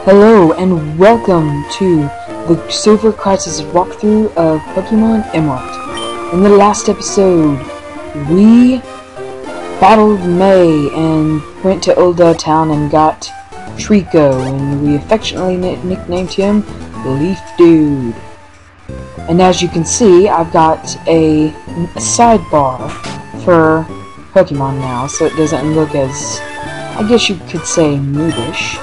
Hello and welcome to the Silver Crisis walkthrough of Pokemon Emerald. In the last episode, we battled May and went to Old Town and got Trico, and we affectionately nicknamed him Leaf Dude. And as you can see, I've got a sidebar for Pokemon now, so it doesn't look as, I guess you could say, noobish.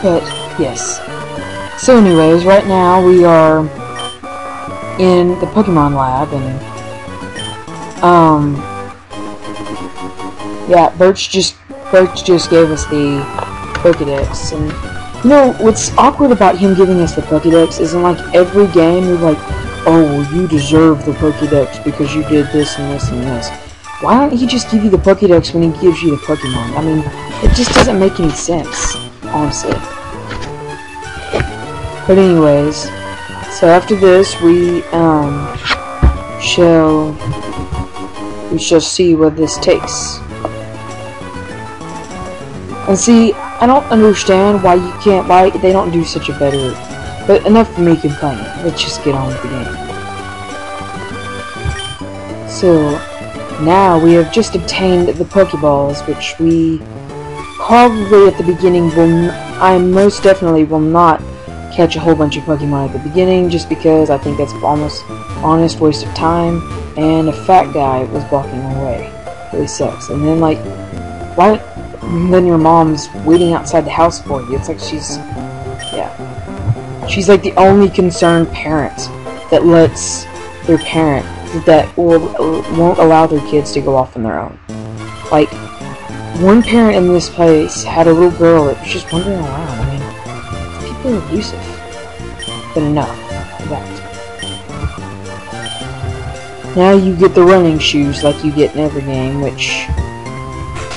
But, yes. So anyways, right now we are in the Pokemon lab, and, yeah, Birch just gave us the Pokédex, and, you know, what's awkward about him giving us the Pokédex is in, like, every game you're like, oh, well, you deserve the Pokédex because you did this and this and this. Why don't he just give you the Pokédex when he gives you the Pokemon? I mean, it just doesn't make any sense, honestly. But anyways, so after this we shall see what this takes. And see, I don't understand why they don't do such a better, but enough for me complaining. Let's just get on with the game. So now we have just obtained the Pokeballs, which we probably at the beginning I most definitely will not catch a whole bunch of Pokemon at the beginning, just because I think that's almost honest waste of time, and a fat guy was blocking my way. It really sucks. And then, like, why? Then your mom's waiting outside the house for you. It's like she's like the only concerned parent that lets their parent won't allow their kids to go off on their own. Like, one parent in this place had a little girl that was just wandering around. I mean, people are abusive. But enough of that. Now you get the running shoes like you get in every game, which,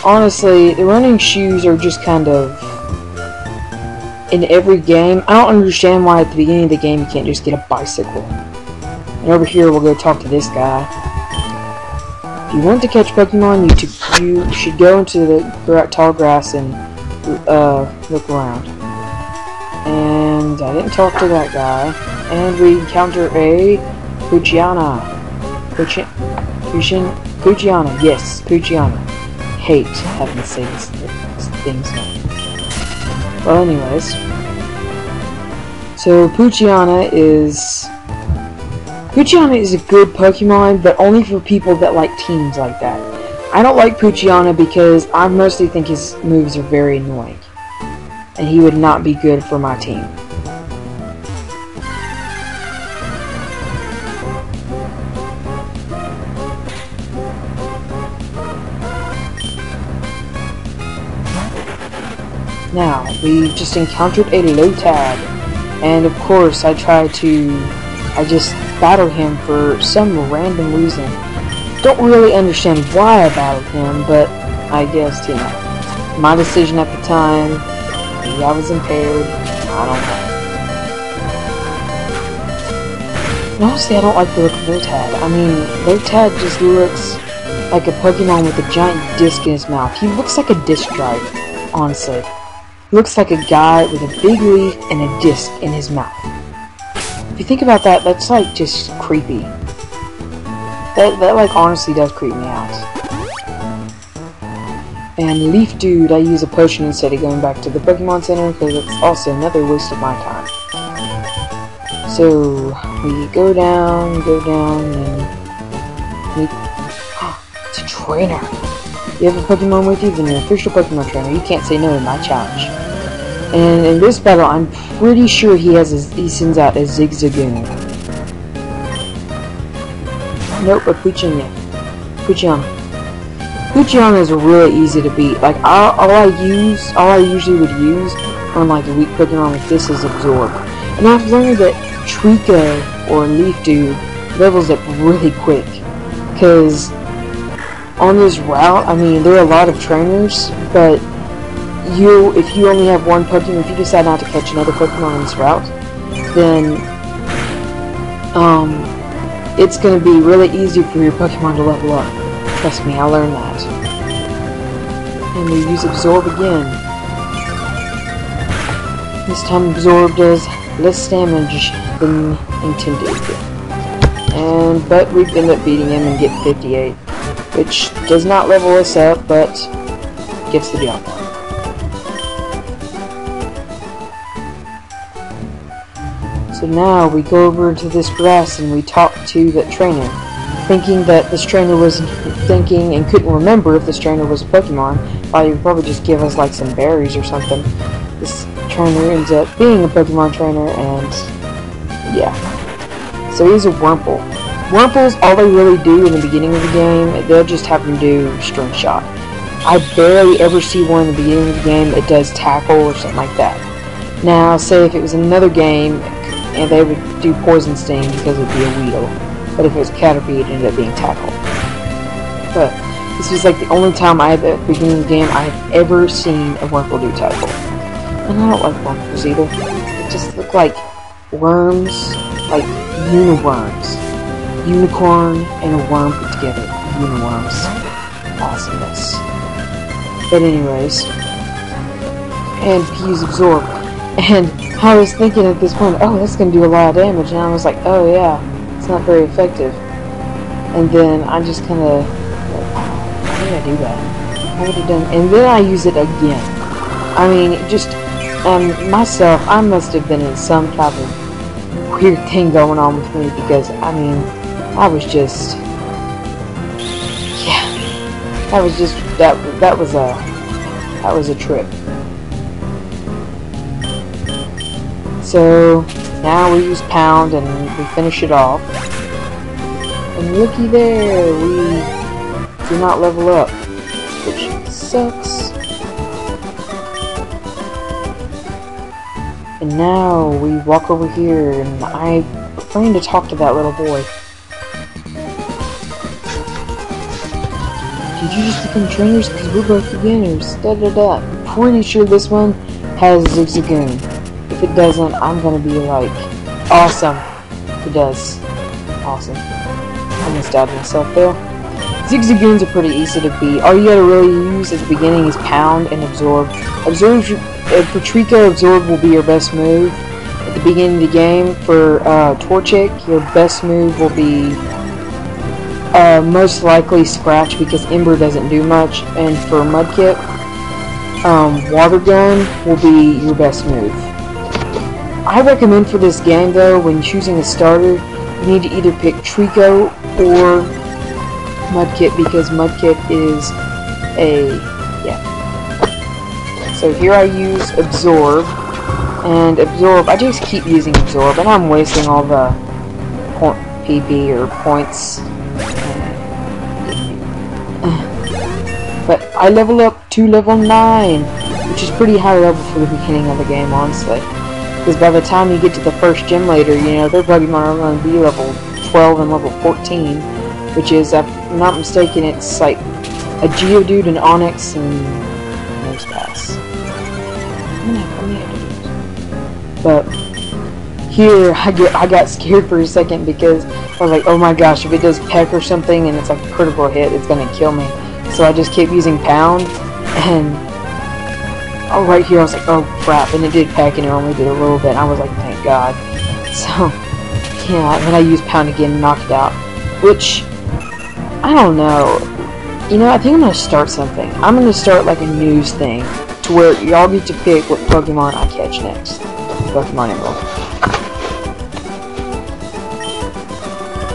honestly, the running shoes are just kind of in every game. I don't understand why at the beginning of the game you can't just get a bicycle. And over here we'll go talk to this guy. If you want to catch Pokemon, you should go into the tall grass and look around. And I didn't talk to that guy. And we encounter a Poochyena. Poochyena, yes, Poochyena. Hate having to say these things. Well, anyways. So Poochyena is a good Pokemon, but only for people that like teams like that. I don't like Poochyena because I mostly think his moves are very annoying, and he would not be good for my team. Now, we just encountered a Lotad, and of course I just battled him for some random reason. Don't really understand why I battled him, but I guess, you know, my decision at the time. Maybe I was impaired. I don't know. Honestly, I don't like the look of Lotad. I mean, Lotad just looks like a Pokemon with a giant disc in his mouth. He looks like a disc driver, honestly. He looks like a guy with a big leaf and a disc in his mouth. If you think about that, that's like just creepy. That like honestly does creep me out. And Leaf Dude, I use a potion instead of going back to the Pokemon Center because it's also another waste of my time. So we go down, and it's a trainer. You have a Pokemon with you, then you're an official Pokemon trainer. You can't say no to my challenge. And in this battle, I'm pretty sure he sends out a Zigzagoon. Nope, a Poochyena. Poochyena is really easy to beat. Like, all I usually would use on like a weak Pokemon like this is Absorb. And I've learned that Trico or Leaf Dude levels up really quick. Cause on this route, I mean, there are a lot of trainers, but if you only have one Pokemon, if you decide not to catch another Pokemon on this route, then it's going to be really easy for your Pokemon to level up. Trust me, I learned that. And we use Absorb again. This time Absorb does less damage than intended. But we end up beating him and get 58, which does not level us up, but gets the job done. So now we go over to this grass and we talk to that trainer, thinking that this trainer was thinking and couldn't remember if this trainer was a Pokemon. He would probably just give us like some berries or something. This trainer ends up being a Pokemon trainer, and yeah. So he's a Wurmple. Wurmples, all they really do in the beginning of the game, they'll just have them do String Shot. I barely ever see one in the beginning of the game that does Tackle or something like that. Now, say if it was in another game, and they would do Poison Sting because it would be a Weedle. But if it was Caterpie, it ended up being Tackle. But this was like the only time at the beginning of the game I've ever seen a Wurmple do Tackle. And I don't like Wurmples either. They just look like worms, like uniworms. Unicorn and a worm put together. Uniworms. Awesomeness. But anyways. And use Absorb. And I was thinking at this point, oh, that's going to do a lot of damage. And I was like, oh yeah, it's not very effective. And then I just kind of, why did I do that? I would have done, and then I use it again. I mean, just, myself, I must have been in some type of weird thing going on with me, because, I mean, I was just, yeah, that was just, that was a trip. So now we use Pound and we finish it off. And looky there, we do not level up, which sucks. And now we walk over here, and I'm trying to talk to that little boy. Did you just become trainers? Because we're both beginners. Da da da. I'm pretty sure this one has Zigzagoon. If it doesn't, I'm gonna be like, awesome. It does. Awesome. I almost stabbed myself there. Zigzagoons are pretty easy to beat. All you gotta really use at the beginning is Pound and Absorb. Absorb, for Trico, Absorb will be your best move. At the beginning of the game, for Torchic, your best move will be most likely Scratch, because Ember doesn't do much. And for Mudkip, Water Gun will be your best move. I recommend for this game, though, when choosing a starter, you need to either pick Trico or Mudkip, because Mudkip is yeah. So here I use Absorb, and Absorb, I just keep using Absorb, and I'm wasting all the PP or points. But I level up to level 9, which is pretty high level for the beginning of the game, honestly. Because by the time you get to the first gym later, you know, their Pokemon are going to be level 12 and level 14, which is, if I'm not mistaken, it's like a Geodude, an Onix, and Nosepass. But here, I got scared for a second, because I was like, oh my gosh, if it does Peck or something and it's like a critical hit, it's going to kill me. So I just kept using Pound, and oh, right here I was like, oh crap, and it did Peck, and it only did a little bit, and I was like, thank God. So, yeah, and then I used Pound again and knocked it out, which, I don't know, you know, I think I'm going to start something. I'm going to start like a news thing, to where y'all get to pick what Pokemon I catch next. Pokemon Emerald.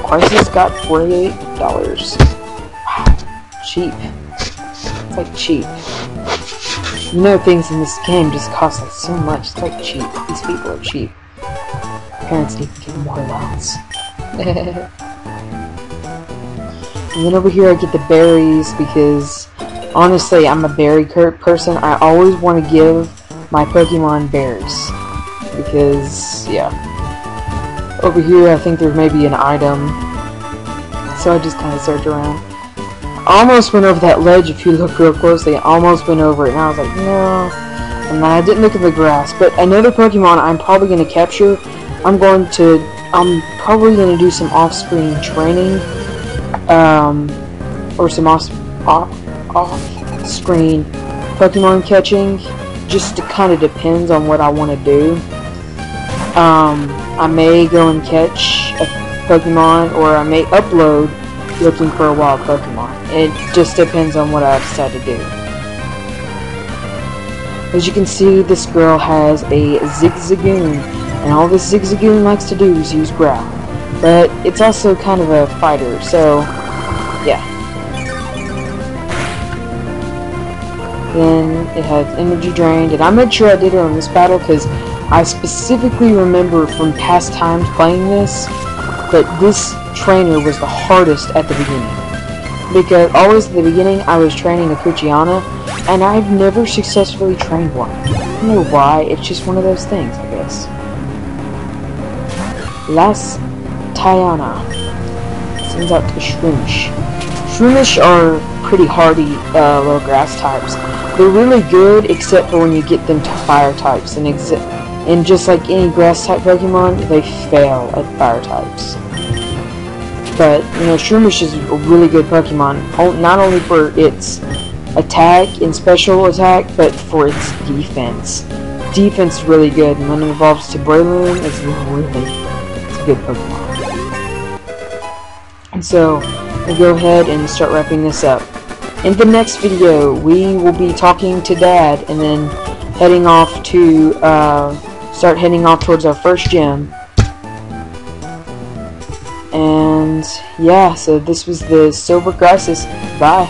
Crisis got $48. Wow, cheap. It's like cheap. You know, things in this game just cost like so much. It's like cheap. These people are cheap. Parents need to give them more allowance. And then over here I get the berries, because honestly I'm a berry person. I always want to give my Pokemon berries, because yeah. Over here I think there may be an item, so I just kind of search around. I almost went over that ledge. If you look real closely, I almost went over it, and I was like, no. And I didn't look at the grass. But another Pokemon I'm probably going to capture, I'm probably going to do some off-screen training, or some off-screen Pokemon catching, just kind of depends on what I want to do. I may go and catch a Pokemon, or I may upload looking for a wild Pokemon. It just depends on what I decide to do. As you can see, this girl has a Zigzagoon, and all this Zigzagoon likes to do is use Growl. But it's also kind of a fighter, so yeah. Then it has energy drained, and I made sure I did it on this battle because I specifically remember from past times playing this that this trainer was the hardest at the beginning. Because always at the beginning I was training a Poochyena, and I've never successfully trained one. I don't know why, it's just one of those things, I guess. Las Tiana sends out to Shroomish. Shroomish are pretty hardy little grass types. They're really good except for when you get them to fire types, and just like any grass type Pokemon, they fail at fire types. But you know, Shroomish is a really good Pokemon, not only for its attack and special attack, but for its defense. Defense is really good, and when it evolves to Breloom, it's a good Pokemon. And so, we'll go ahead and start wrapping this up. In the next video, we will be talking to Dad, and then heading off to, start heading off towards our first gym. And, yeah, so this was the Silver Crisis. Bye.